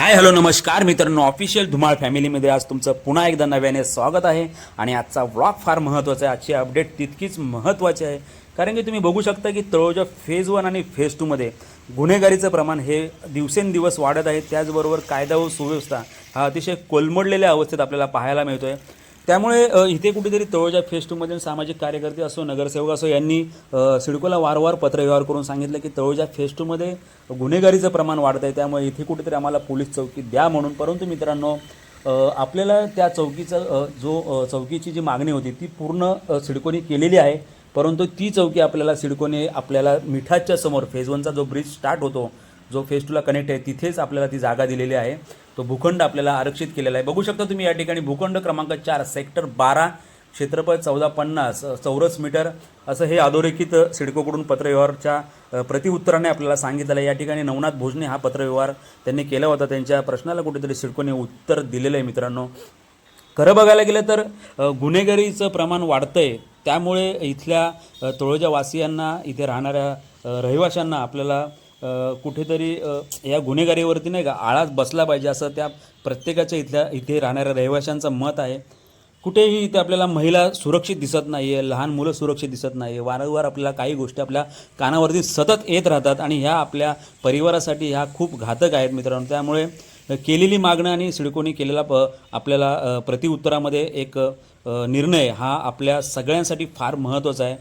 Hi hello नमस्कार मित्रांनो, official Dhumal फॅमिलीमध्ये आज तुमचं पुन्हा एकदा नव्याने स्वागत आहे. आणि आजचा व्लॉग फार महत्त्वाचा आहे. आजची अपडेट तितकीच महत्त्वाची आहे, कारण की तुम्ही बघू शकता की तळोजा फेज 1 आणि फेज 2 मध्ये गुन्हेगारीचं प्रमाण हे दिवसेंदिवस वाढत आहे. त्याचबरोबर कायदा व सुव्यवस्था हा अतिशय कोलमडलेल्या अवस्थेत आपल्याला पाहायला मिळतो आहे. त्यामुळे इथे कुठेतरी तळोजा फेज 2 मधील सामाजिक कार्यकर्ते असो, नगरसेवक असो, यांनी सिडकोला वारंवार पत्रव्यवहार करून सांगितलं की तळोजा फेज 2 मध्ये गुन्हेगारीचं प्रमाण वाढत आहे, त्यामुळे इथे कुठेतरी आम्हाला पोलीस चौकी द्या म्हणून. परंतु मित्रांनो, आपल्याला त्या चौकीचं चौकीची जी मागणी होती ती पूर्ण सिडकोने केलेली आहे. परंतु ती चौकी आपल्याला सिडकोने आपल्याला मिठाच्या समोर फेज 1चा जो ब्रिज स्टार्ट होतो, जो फेज 2ला कनेक्ट आहे, तिथेच आपल्याला ती जागा दिलेली आहे. तो भूखंड आपल्याला आरक्षित केलेला आहे. बघू शकता तुम्ही या ठिकाणी भूखंड क्रमांक 4 सेक्टर 12 क्षेत्रफळ 1450 चौरस मीटर असं हे अधोरेखित सिडकोकडून पत्रव्यवहारच्या प्रतिउत्तराने आपल्याला सांगितलं आहे. या ठिकाणी नवनाथ भोजने हा पत्रव्यवहार त्यांनी केला होता. त्यांच्या प्रश्नाला कुठेतरी सिडकोने उत्तर दिलेलं आहे. मित्रांनो, खरं बघायला गेलं तर गुन्हेगारीचं प्रमाण वाढतं आहे. त्यामुळे इथल्या तळोजावासियांना, इथे राहणाऱ्या रहिवाशांना आपल्याला कुठेतरी या गुन्हेगारीवरती नाही का आळाच बसला पाहिजे, असं त्या प्रत्येकाच्या इथे राहणाऱ्या रहिवाशांचं मत आहे. कुठेही इथे आपल्याला महिला सुरक्षित दिसत नाही आहे, लहान मुलं सुरक्षित दिसत नाही आहे. वारंवार आपल्याला काही गोष्टी आपल्या कानावरती सतत येत राहतात आणि ह्या आपल्या परिवारासाठी ह्या खूप घातक आहेत मित्रांनो. त्यामुळे केलेली मागणं आणि सिडकोने केलेला आपल्याला प्रतिउत्तरामध्ये एक निर्णय हा आपल्या सगळ्यांसाठी फार महत्त्वाचा आहे.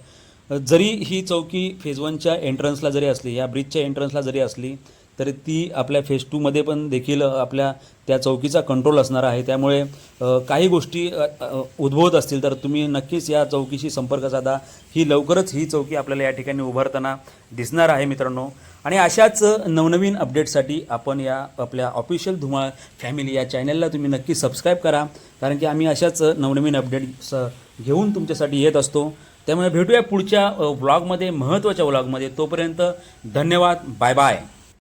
जरी ही चौकी फेज 1च्या एंट्रन्सला जरी असली, या ब्रिजच्या एंट्रन्सला जरी असली, तरी ती आपल्या फेज 2मध्ये पण देखील आपल्या त्या चौकीचा कंट्रोल असणार आहे. त्यामुळे काही गोष्टी उद्भवत असतील तर तुम्ही नक्कीच या चौकीशी संपर्क साधा. लवकरच ही चौकी आपल्याला या ठिकाणी उभारताना दिसणार आहे मित्रांनो. आणि अशाच नवनवीन अपडेटसाठी आपण या आपल्या ऑफिशियल धुमाळ फॅमिली या चॅनलला तुम्ही नक्की सबस्क्राईब करा, कारण की आम्ही अशाच नवनवीन अपडेट्स घेऊन तुमच्यासाठी येत असतो. त्यामुळे भेटूया पुढच्या व्लॉगमध्ये, महत्त्वाच्या व्लॉगमध्ये. तोपर्यंत धन्यवाद, बाय बाय.